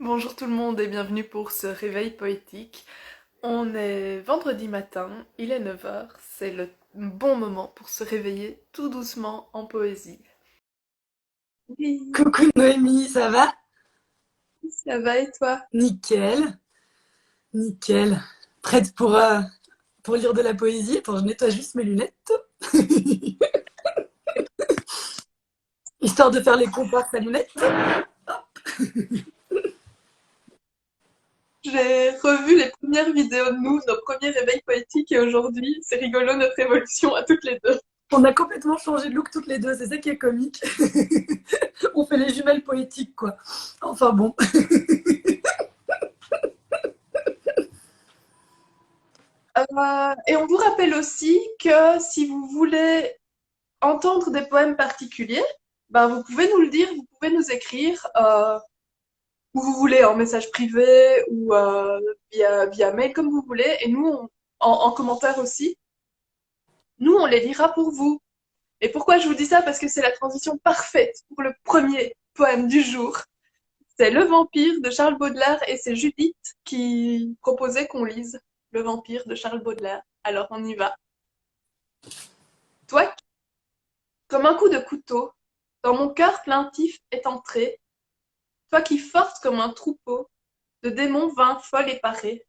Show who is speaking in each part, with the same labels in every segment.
Speaker 1: Bonjour tout le monde et bienvenue pour ce réveil poétique. On est vendredi matin, il est 9 heures. C'est le bon moment pour se réveiller tout doucement en poésie. Oui,
Speaker 2: Coucou Noémie, ça va?
Speaker 1: ça va et toi?
Speaker 2: Nickel, nickel. Prête pour lire de la poésie? Attends, je nettoie juste mes lunettes. Histoire de faire les comparses à lunettes.
Speaker 1: J'ai revu les premières vidéos de nous, nos premiers réveils poétiques et aujourd'hui, c'est rigolo notre évolution à toutes les deux.
Speaker 2: On a complètement changé de look toutes les deux, c'est ça qui est comique. On fait les jumelles poétiques, quoi. Enfin bon.
Speaker 1: Et on vous rappelle aussi que si vous voulez entendre des poèmes particuliers, ben vous pouvez nous le dire, vous pouvez nous écrire. Où vous voulez, en message privé ou via mail, comme vous voulez. Et nous, en commentaire aussi, nous, on les lira pour vous. Et pourquoi je vous dis ça? Parce que c'est la transition parfaite pour le premier poème du jour. C'est Le Vampire de Charles Baudelaire et c'est Judith qui proposait qu'on lise Le Vampire de Charles Baudelaire. Alors on y va. Toi, comme un coup de couteau, dans mon cœur plaintif est entré, toi qui forces comme un troupeau de démons vains folles et parés,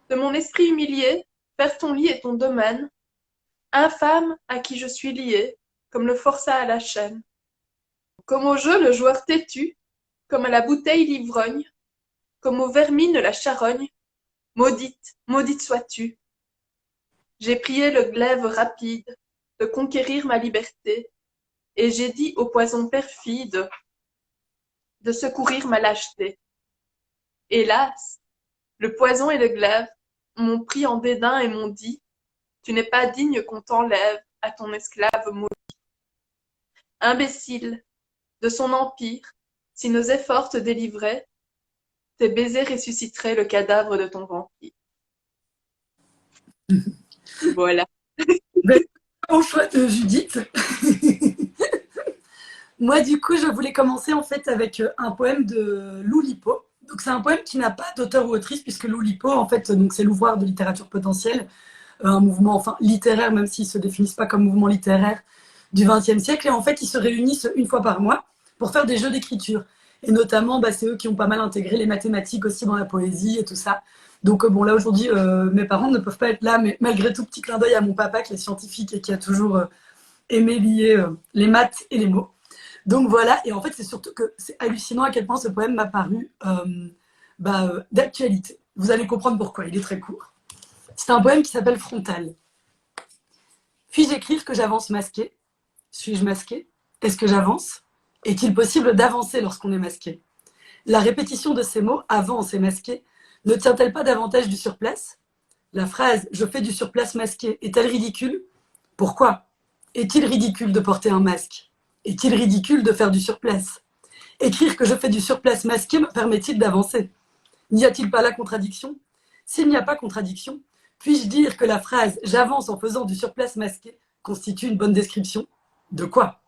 Speaker 1: de mon esprit humilié, faire ton lit est ton domaine, infâme à qui je suis lié, comme le forçat à la chaîne. Comme au jeu le joueur têtu, comme à la bouteille l'ivrogne, comme aux vermines la charogne, maudite, maudite sois-tu. J'ai prié le glaive rapide de conquérir ma liberté, et j'ai dit au poison perfide de secourir ma lâcheté. Hélas, le poison et le glaive m'ont pris en dédain et m'ont dit, tu n'es pas digne qu'on t'enlève à ton esclave maudit. Imbécile, de son empire, si nos efforts te délivraient, tes baisers ressusciteraient le cadavre de ton vampire. Voilà.
Speaker 2: Ben, au choix de Judith. Moi, du coup, je voulais commencer en fait avec un poème de Loulipo. Donc, c'est un poème qui n'a pas d'auteur ou autrice, puisque Loulipo, en fait, donc c'est l'ouvroir de littérature potentielle, un mouvement enfin littéraire, même s'ils ne se définissent pas comme mouvement littéraire du XXe siècle. Et en fait, ils se réunissent une fois par mois pour faire des jeux d'écriture. Et notamment, bah, c'est eux qui ont pas mal intégré les mathématiques aussi dans la poésie et tout ça. Donc bon, là aujourd'hui, mes parents ne peuvent pas être là, mais malgré tout, petit clin d'œil à mon papa qui est scientifique et qui a toujours aimé lier les maths et les mots. Donc voilà, et en fait, c'est surtout que c'est hallucinant à quel point ce poème m'a paru d'actualité. Vous allez comprendre pourquoi, il est très court. C'est un poème qui s'appelle Frontal. Puis-je écrire que j'avance masqué? Suis-je masqué? Est-ce que j'avance? Est-il possible d'avancer lorsqu'on est masqué? La répétition de ces mots, avance et masqué, ne tient-elle pas davantage du surplace? La phrase je fais du surplace masqué est-elle ridicule? Pourquoi? Est-il ridicule de porter un masque? Est-il ridicule de faire du surplace? Écrire que je fais du surplace masqué me permet-il d'avancer? N'y a-t-il pas là contradiction? S'il n'y a pas contradiction, puis-je dire que la phrase j'avance en faisant du surplace masqué constitue une bonne description? De quoi?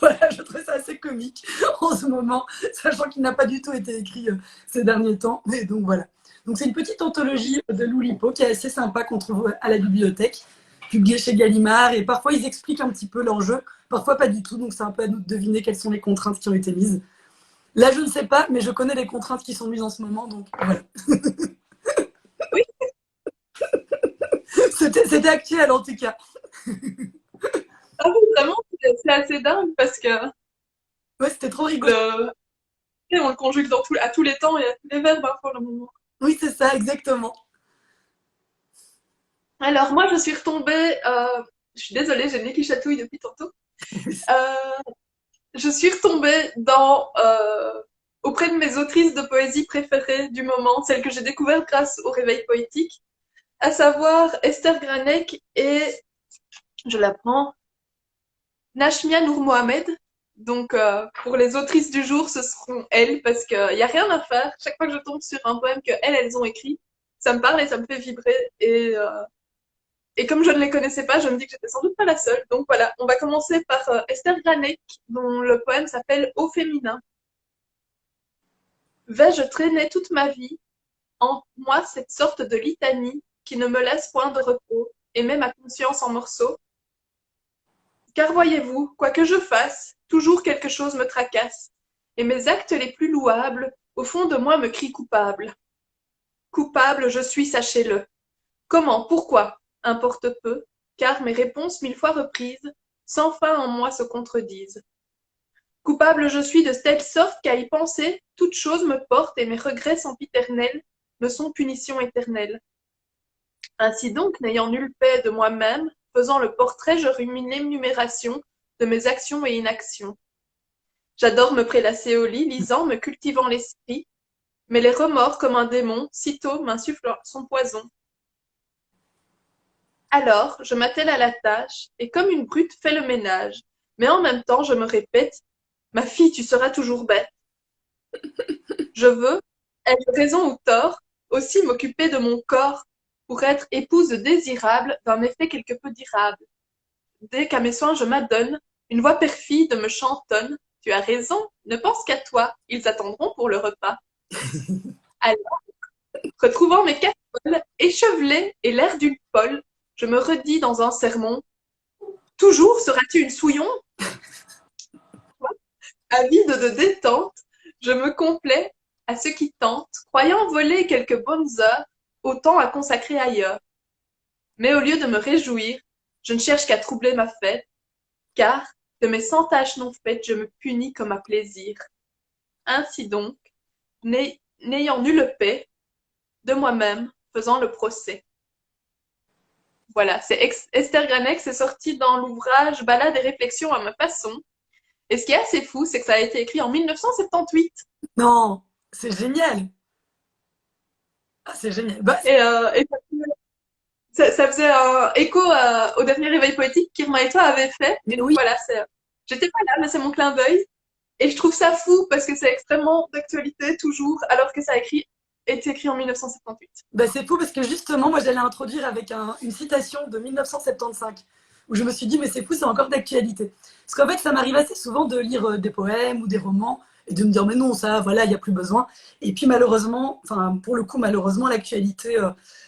Speaker 2: Voilà, je trouve ça assez comique en ce moment, sachant qu'il n'a pas du tout été écrit ces derniers temps. Mais donc voilà. Donc c'est une petite anthologie de Loulipo qui est assez sympa qu'on trouve à la bibliothèque, publiée chez Gallimard. Et parfois ils expliquent un petit peu l'enjeu, parfois pas du tout. Donc c'est un peu à nous de deviner quelles sont les contraintes qui ont été mises. Là, je ne sais pas, mais je connais les contraintes qui sont mises en ce moment. Donc voilà.
Speaker 1: Oui,
Speaker 2: C'était actuel en tout cas.
Speaker 1: ah oui, vraiment, c'est assez dingue parce que
Speaker 2: Ouais, c'était trop rigolo.
Speaker 1: le, on le conjugue à tous les temps et à tous les verbes hein, pour le moment.
Speaker 2: Oui, c'est ça, exactement.
Speaker 1: Alors moi, je suis retombée, je suis désolée, j'ai le nez qui chatouille depuis tantôt. Euh, je suis retombée auprès de mes autrices de poésie préférées du moment, celles que j'ai découvertes grâce au réveil poétique, à savoir Esther Granek et, je la prends, Nashmia Nour Mohamed. Donc pour les autrices du jour, ce seront elles, parce qu'il n'y a rien à faire. Chaque fois que je tombe sur un poème que elles ont écrit, ça me parle et ça me fait vibrer. Et comme je ne les connaissais pas, je me dis que j'étais sans doute pas la seule. Donc voilà, on va commencer par Esther Granek, dont le poème s'appelle Au féminin. Vais-je traîner toute ma vie en moi cette sorte de litanie qui ne me laisse point de repos et met ma conscience en morceaux? Car voyez-vous, quoi que je fasse, toujours quelque chose me tracasse, et mes actes les plus louables, au fond de moi me crient coupable. Coupable je suis, sachez-le. Comment, pourquoi? Importe peu, car mes réponses mille fois reprises, sans fin en moi se contredisent. Coupable je suis de telle sorte qu'à y penser, toute chose me porte et mes regrets sempiternels me sont punition éternelle. Ainsi donc, n'ayant nulle paix de moi-même, faisant le portrait, je rumine l'énumération de mes actions et inactions. J'adore me prélasser au lit, lisant, me cultivant l'esprit, mais les remords, comme un démon, sitôt m'insufflent son poison. Alors, je m'attelle à la tâche, et comme une brute fais le ménage, mais en même temps je me répète, ma fille, tu seras toujours bête. Je veux, ai-je raison ou tort, aussi m'occuper de mon corps, pour être épouse désirable d'un effet quelque peu dirable. Dès qu'à mes soins je m'adonne, une voix perfide me chantonne. Tu as raison, ne pense qu'à toi, ils attendront pour le repas. Alors, retrouvant mes casseroles, échevelées et l'air d'une folle, je me redis dans un sermon. Toujours seras-tu une souillon? Avide de détente, je me complais à ce qui tente, croyant voler quelques bonnes heures au temps à consacrer ailleurs. Mais au lieu de me réjouir, je ne cherche qu'à troubler ma fête, car, de mes 100 tâches non faites, je me punis comme à plaisir. Ainsi donc, n'ayant nulle paix, de moi-même, faisant le procès. Voilà, c'est Esther Granek, c'est sorti dans l'ouvrage Ballades et réflexions à ma façon. Et ce qui est assez fou, c'est que ça a été écrit en 1978.
Speaker 2: Non, c'est génial. Ah, c'est génial. Bah,
Speaker 1: Et ça faisait un écho au dernier réveil poétique qu'Irma et toi avaient fait. Et donc
Speaker 2: oui,
Speaker 1: voilà, j'étais pas là, mais c'est mon clin d'œil. Et je trouve ça fou parce que c'est extrêmement d'actualité toujours, alors que ça été écrit en 1978.
Speaker 2: bah, c'est fou parce que justement, moi j'allais introduire avec une citation de 1975 où je me suis dit, mais c'est fou, c'est encore d'actualité. Parce qu'en fait, ça m'arrive assez souvent de lire des poèmes ou des romans et de me dire, mais non, ça, voilà, il n'y a plus besoin. Et puis malheureusement, enfin, pour le coup, malheureusement, l'actualité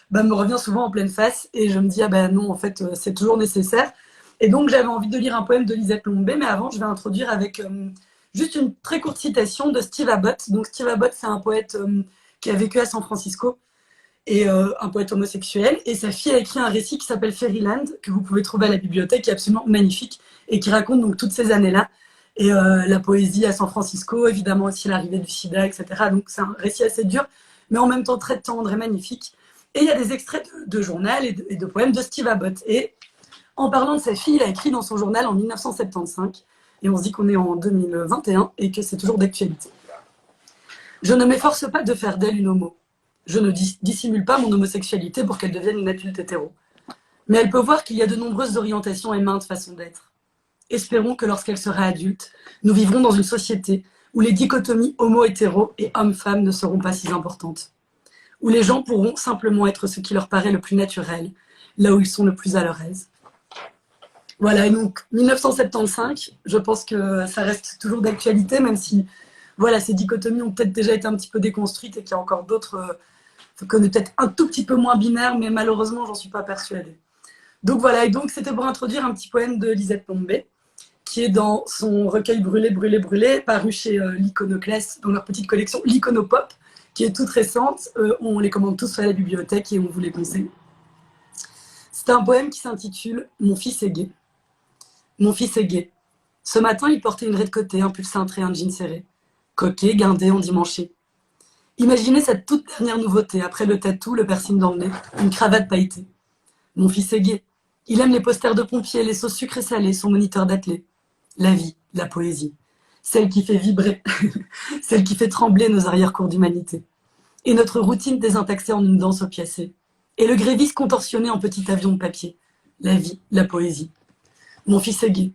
Speaker 2: bah, me revient souvent en pleine face et je me dis, ah ben non, en fait, c'est toujours nécessaire. Et donc, j'avais envie de lire un poème de Lisette Lombé, mais avant, je vais introduire avec juste une très courte citation de Steve Abbott. Donc, Steve Abbott, c'est un poète qui a vécu à San Francisco et un poète homosexuel. Et sa fille a écrit un récit qui s'appelle Fairyland, que vous pouvez trouver à la bibliothèque, qui est absolument magnifique et qui raconte donc toutes ces années-là. Et la poésie à San Francisco, évidemment aussi l'arrivée du sida, etc. Donc c'est un récit assez dur, mais en même temps très tendre et magnifique. Et il y a des extraits de journal et de poèmes de Steve Abbott. Et en parlant de sa fille, il a écrit dans son journal en 1975, et on se dit qu'on est en 2021 et que c'est toujours d'actualité. Je ne m'efforce pas de faire d'elle une homo. Je ne dissimule pas mon homosexualité pour qu'elle devienne une adulte hétéro. Mais elle peut voir qu'il y a de nombreuses orientations et maintes façons d'être. Espérons que lorsqu'elle sera adulte, nous vivrons dans une société où les dichotomies homo-hétéro et homme-femme ne seront pas si importantes. Où les gens pourront simplement être ce qui leur paraît le plus naturel, là où ils sont le plus à leur aise. Voilà, et donc 1975, je pense que ça reste toujours d'actualité, même si voilà, ces dichotomies ont peut-être déjà été un petit peu déconstruites et qu'il y a encore d'autres qu'on est peut-être un tout petit peu moins binaires, mais malheureusement, j'en suis pas persuadée. Donc voilà, et donc c'était pour introduire un petit poème de Lisette Lombé, qui est dans son recueil Brûlé, brûlé, brûlé, paru chez l'Iconoclaste, dans leur petite collection l'Iconopop, qui est toute récente. On les commande tous à la bibliothèque et on vous les conseille. C'est un poème qui s'intitule Mon fils est gay. Mon fils est gay. Ce matin, il portait une raie de côté, un pull cintré, un jean serré. Coquet, guindé, endimanché. Imaginez cette toute dernière nouveauté, après le tatou, le piercing dans le nez, une cravate pailletée. Mon fils est gay. Il aime les posters de pompiers, les sauces sucrées salées, son moniteur d'athlée. La vie, la poésie. Celle qui fait vibrer, celle qui fait trembler nos arrière-cours d'humanité. Et notre routine désintaxée en une danse opiacée. Et le gréviste contorsionné en petit avion de papier. La vie, la poésie. Mon fils est gay.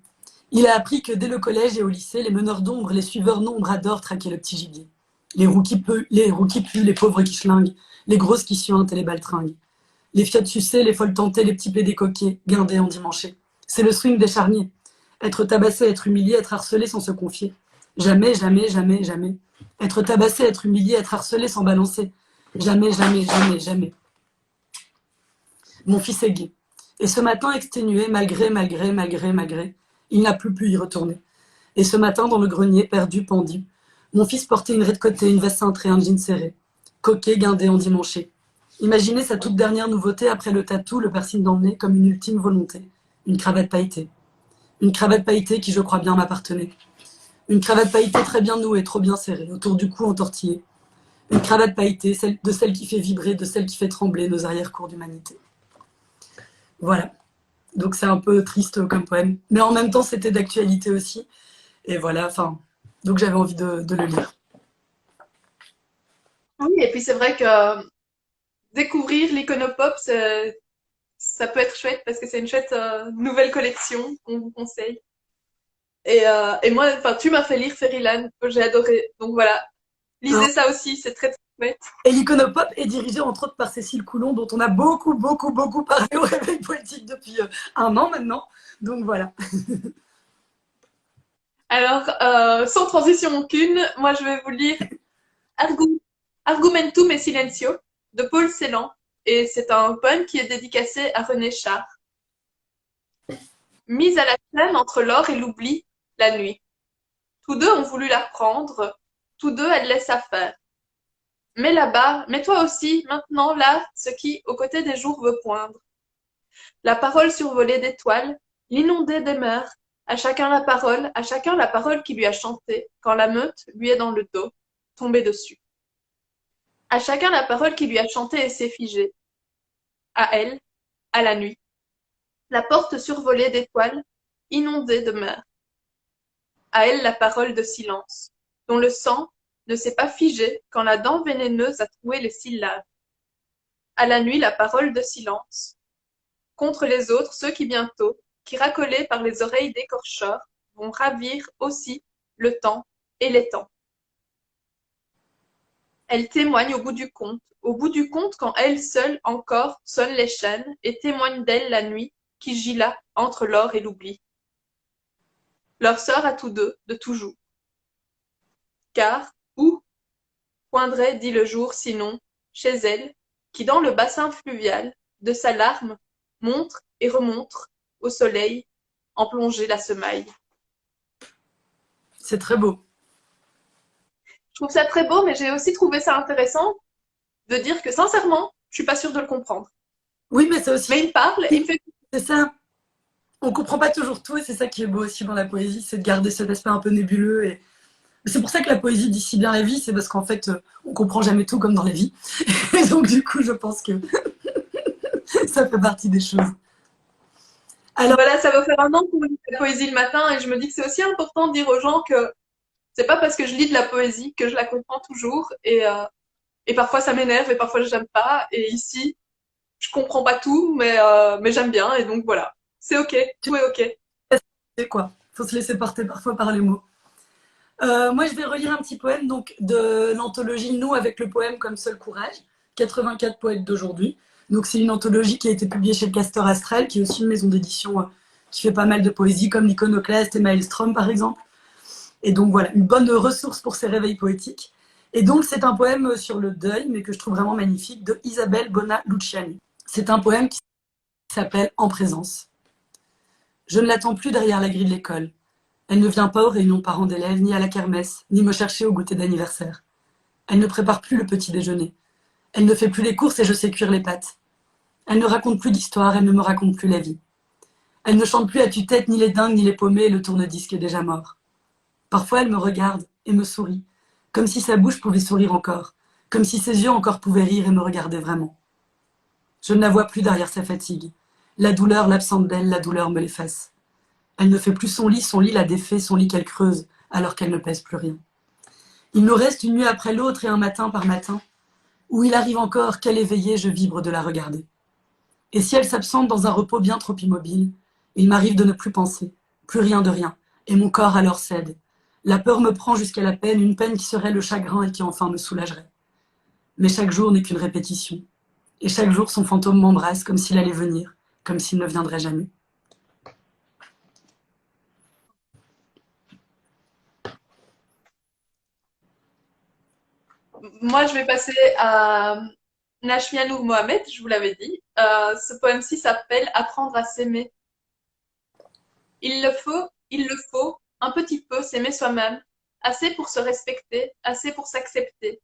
Speaker 2: Il a appris que dès le collège et au lycée, les meneurs d'ombre, les suiveurs nombres adorent traquer le petit gibier. Les roues qui puent, les pauvres qui schlinguent, les grosses qui suintent et les baltringues. Les fiottes sucées, les folles tentées, les petits plaidés coquets, guindés endimanchés. C'est le swing des charniers. Être tabassé, être humilié, être harcelé sans se confier. Jamais, jamais, jamais, jamais. Être tabassé, être humilié, être harcelé sans balancer. Jamais, jamais, jamais, jamais. Mon fils est gay. Et ce matin, exténué, malgré, il n'a plus pu y retourner. Et ce matin, dans le grenier, perdu, pendu, mon fils portait une raie de côté, une veste cintrée, un jean serré. Coquet, guindé, endimanché. Imaginez sa toute dernière nouveauté après le tatou, le piercing dans le nez, comme une ultime volonté. Une cravate pailletée. Une cravate pailletée qui, je crois bien, m'appartenait. Une cravate pailletée très bien nouée, trop bien serrée, autour du cou entortillé. Une cravate pailletée, de celle qui fait vibrer, de celle qui fait trembler nos arrière-cours d'humanité. Voilà. Donc c'est un peu triste comme poème. Mais en même temps, c'était d'actualité aussi. Et voilà, enfin. Donc j'avais envie de le lire.
Speaker 1: Oui, et puis c'est vrai que découvrir l'iconopop, ça peut être chouette parce que c'est une chouette nouvelle collection qu'on vous conseille. Et moi, enfin, tu m'as fait lire Fairyland, que j'ai adoré. Donc voilà,
Speaker 2: Alors,
Speaker 1: lisez ça aussi, c'est très très chouette.
Speaker 2: et l'iconopop est dirigé entre autres par Cécile Coulon, dont on a beaucoup parlé au Réveil Poétique depuis un an maintenant. Donc voilà.
Speaker 1: Alors, sans transition aucune, moi je vais vous lire Argumentum et Silencio de Paul Celan. Et c'est un poème qui est dédicacé à René Char. Mise à la scène entre l'or et l'oubli, la nuit. Tous deux ont voulu la prendre, tous deux elle laissa faire. Mais là-bas, mais toi aussi, maintenant, là, ce qui, aux côtés des jours, veut poindre. La parole survolée d'étoiles, l'inondée des mers, à chacun la parole qui lui a chanté, quand la meute lui est dans le dos, tombée dessus. À chacun la parole qui lui a chanté et s'est figée. À elle, à la nuit. La porte survolée d'étoiles, inondée de mer. À elle la parole de silence, dont le sang ne s'est pas figé quand la dent vénéneuse a troué les syllabes. À la nuit la parole de silence. Contre les autres, ceux qui bientôt, qui racolés par les oreilles d'écorcheurs, vont ravir aussi le temps et les temps. Elle témoigne au bout du conte quand elle seule encore sonne les chaînes et témoigne d'elle la nuit qui gît là entre l'or et l'oubli. Leur sœur à tous deux, de toujours. Car, où poindrait, dit le jour, sinon, chez elle, qui dans le bassin fluvial de sa larme montre et remontre au soleil en plongée la semaille.
Speaker 2: C'est très beau.
Speaker 1: Je trouve ça très beau, mais j'ai aussi trouvé ça intéressant de dire que sincèrement, je suis pas sûre de le comprendre.
Speaker 2: Oui, mais c'est
Speaker 1: Mais
Speaker 2: aussi.
Speaker 1: il parle, il me fait.
Speaker 2: C'est ça. On comprend pas toujours tout et c'est ça qui est beau aussi dans la poésie, c'est de garder cet aspect un peu nébuleux. Et c'est pour ça que la poésie dit si bien la vie, c'est parce qu'en fait, on comprend jamais tout comme dans la vie. Et donc, du coup, je pense que ça fait partie des choses. Alors,
Speaker 1: Voilà, ça va faire un an qu'on lit de la poésie le matin et je me dis que c'est aussi important de dire aux gens que c'est pas parce que je lis de la poésie que je la comprends toujours et parfois ça m'énerve et parfois j'aime pas et ici je comprends pas tout mais j'aime bien et donc voilà, c'est ok,
Speaker 2: tu
Speaker 1: tout est ok.
Speaker 2: sais quoi, faut se laisser porter parfois par les mots. Moi, je vais relire un petit poème donc, de l'anthologie Nous avec le poème comme seul courage, 84 poètes d'aujourd'hui. Donc, c'est une anthologie qui a été publiée chez le Castor Astral, qui est aussi une maison d'édition qui fait pas mal de poésie, comme l'Iconoclaste et Maelstrom, par exemple. Et donc, voilà, une bonne ressource pour ces réveils poétiques. Et donc, c'est un poème sur le deuil, mais que je trouve vraiment magnifique, de Isabelle Bona Luciani. C'est un poème qui s'appelle En présence. Je ne l'attends plus derrière la grille de l'école. Elle ne vient pas aux réunions parents d'élèves, ni à la kermesse, ni me chercher au goûter d'anniversaire. Elle ne prépare plus le petit déjeuner. Elle ne fait plus les courses et je sais cuire les pâtes. Elle ne raconte plus d'histoire, elle ne me raconte plus la vie. Elle ne chante plus à tue-tête ni les dingues ni les paumés et le tourne-disque est déjà mort. Parfois elle me regarde et me sourit, comme si sa bouche pouvait sourire encore, comme si ses yeux encore pouvaient rire et me regarder vraiment. Je ne la vois plus derrière sa fatigue. La douleur l'absente d'elle, la douleur me l'efface. Elle ne fait plus son lit la défait, son lit qu'elle creuse, alors qu'elle ne pèse plus rien. Il nous reste une nuit après l'autre et un matin par matin, où il arrive encore qu'elle éveillée, je vibre de la regarder. Et si elle s'absente dans un repos bien trop immobile, il m'arrive de ne plus penser, plus rien de rien, et mon corps alors cède. La peur me prend jusqu'à la peine, une peine qui serait le chagrin et qui enfin me soulagerait. Mais chaque jour n'est qu'une répétition, et chaque jour son fantôme m'embrasse comme s'il allait venir, comme s'il ne viendrait jamais.
Speaker 1: Moi, je vais passer à Najmia Noor Mohamed, je vous l'avais dit. Ce poème-ci s'appelle Apprendre à s'aimer. Il le faut, un petit peu s'aimer soi-même, assez pour se respecter, assez pour s'accepter.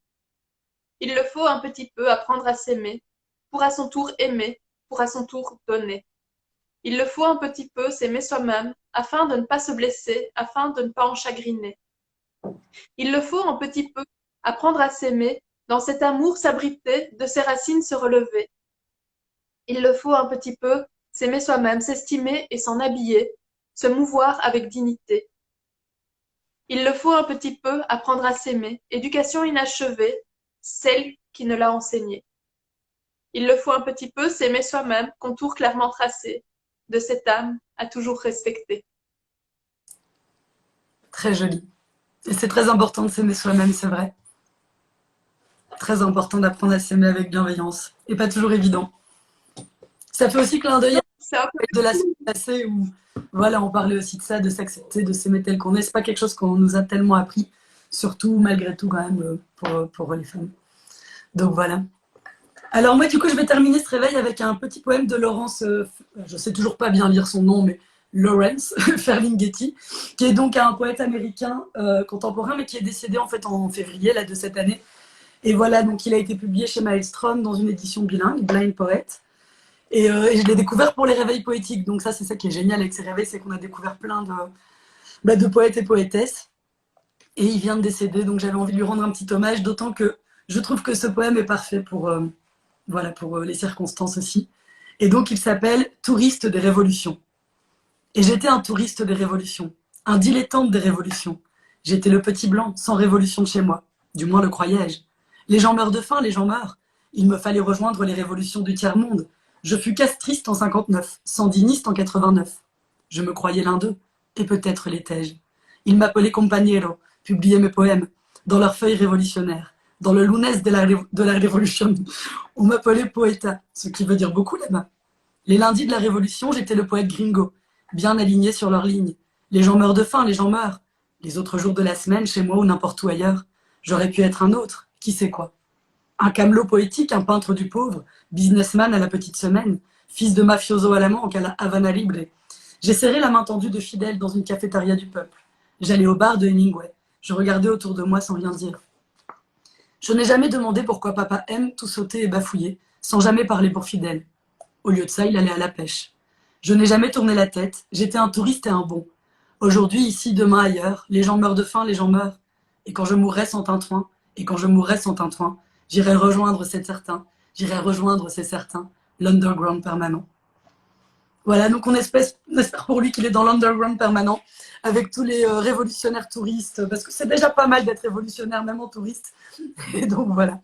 Speaker 1: Il le faut un petit peu apprendre à s'aimer, pour à son tour aimer, pour à son tour donner. Il le faut un petit peu s'aimer soi-même, afin de ne pas se blesser, afin de ne pas en chagriner. Il le faut un petit peu apprendre à s'aimer, dans cet amour s'abriter, de ses racines se relever. Il le faut un petit peu s'aimer soi-même, s'estimer et s'en habiller, se mouvoir avec dignité. Il le faut un petit peu apprendre à s'aimer, éducation inachevée, celle qui ne l'a enseignée. Il le faut un petit peu s'aimer soi-même, contour clairement tracé, de cette âme à toujours respecter.
Speaker 2: Très joli. Et c'est très important de s'aimer soi-même, c'est vrai. Très important d'apprendre à s'aimer avec bienveillance. Et pas toujours évident. Ça fait aussi clin d'œil
Speaker 1: Non, c'est un peu
Speaker 2: de la semaine passée où voilà, on parlait aussi de ça, de s'accepter, de s'aimer tel qu'on est. C'est pas quelque chose qu'on nous a tellement appris, surtout malgré tout quand même pour les femmes. Donc voilà. Alors moi du coup je vais terminer ce réveil avec un petit poème de Laurence, je sais toujours pas bien lire son nom, mais Lawrence Ferlinghetti, qui est donc un poète américain contemporain, mais qui est décédé en fait en février là, de cette année. Et voilà, donc il a été publié chez Maelstrom dans une édition bilingue, Blind Poet. Et je l'ai découvert pour les réveils poétiques. Donc ça, c'est ça qui est génial avec ces réveils, c'est qu'on a découvert plein de poètes et poétesses. Et il vient de décéder, donc j'avais envie de lui rendre un petit hommage, d'autant que je trouve que ce poème est parfait pour les circonstances aussi. Et donc il s'appelle Touriste des révolutions. Et j'étais un touriste des révolutions, un dilettante des révolutions. J'étais le petit blanc, sans révolution de chez moi. Du moins le croyais-je. Les gens meurent de faim, les gens meurent. Il me fallait rejoindre les révolutions du tiers-monde. Je fus castriste en 59, sandiniste en 89. Je me croyais l'un d'eux, et peut-être l'étais-je. Ils m'appelaient compagnero, publiaient mes poèmes, dans leurs feuilles révolutionnaires. Dans le lunes de la révolution, on m'appelait poeta, ce qui veut dire beaucoup là-bas. Les lundis de la Révolution, j'étais le poète gringo, bien aligné sur leur ligne. Les gens meurent de faim, les gens meurent. Les autres jours de la semaine, chez moi ou n'importe où ailleurs, j'aurais pu être un autre, qui sait quoi. Un camelot poétique, un peintre du pauvre, businessman à la petite semaine, fils de mafioso à la manque à la Havana Libre. J'ai serré la main tendue de fidèle dans une cafétéria du peuple. J'allais au bar de Hemingway. Je regardais autour de moi sans rien dire. Je n'ai jamais demandé pourquoi papa aime tout sauter et bafouiller, sans jamais parler pour fidèle. Au lieu de ça, il allait à la pêche. Je n'ai jamais tourné la tête, j'étais un touriste et un bon. Aujourd'hui, ici, demain, ailleurs, les gens meurent de faim, les gens meurent. Et quand je mourrai sans tintouin, et quand je mourrai sans tintouin, j'irai rejoindre ces certains, j'irai rejoindre ces certains, l'underground permanent. Voilà, donc on espère pour lui qu'il est dans l'underground permanent, avec tous les révolutionnaires touristes, parce que c'est déjà pas mal d'être révolutionnaire, même en touriste. Et donc voilà.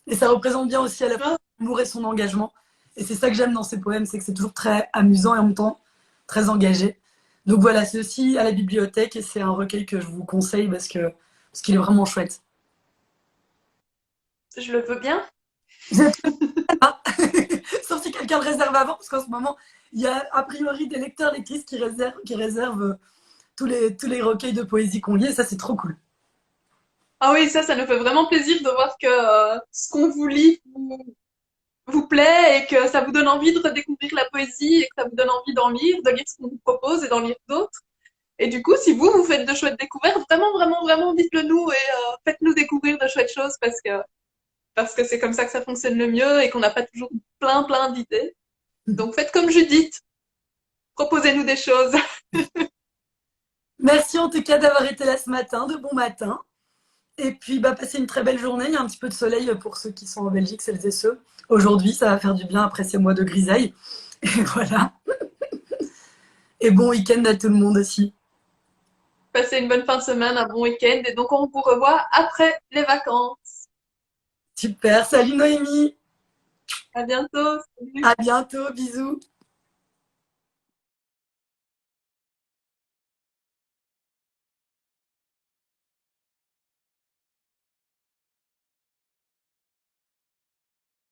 Speaker 2: Et ça représente bien aussi à la fois l'humour et son engagement. Et c'est ça que j'aime dans ces poèmes, c'est que c'est toujours très amusant et en même temps très engagé. Donc voilà, c'est aussi à la bibliothèque et c'est un recueil que je vous conseille parce qu'il est vraiment chouette.
Speaker 1: je le veux bien.
Speaker 2: Sauf si quelqu'un le réserve avant, parce qu'en ce moment, il y a a priori des lecteurs, lectrices qui réservent tous les recueils de poésie qu'on lit, et ça, c'est trop cool.
Speaker 1: Ah oui, ça nous fait vraiment plaisir de voir que ce qu'on vous lit vous plaît et que ça vous donne envie de redécouvrir la poésie et que ça vous donne envie de lire ce qu'on vous propose et d'en lire d'autres. Et du coup, si vous faites de chouettes découvertes, vraiment, vraiment, vraiment, dites-le nous et faites-nous découvrir de chouettes choses parce que c'est comme ça que ça fonctionne le mieux et qu'on n'a pas toujours plein, plein d'idées. Donc faites comme Judith, proposez-nous des choses.
Speaker 2: Merci en tout cas d'avoir été là ce matin, de bon matin. Et puis, bah, passez une très belle journée. Il y a un petit peu de soleil pour ceux qui sont en Belgique, celles et ceux. Aujourd'hui, ça va faire du bien après ces mois de grisaille. Et voilà. Et bon week-end à tout le monde aussi.
Speaker 1: Passez une bonne fin de semaine, un bon week-end et donc on vous revoit après les vacances.
Speaker 2: Super. Salut Noémie.
Speaker 1: À bientôt. Salut.
Speaker 2: À bientôt. Bisous.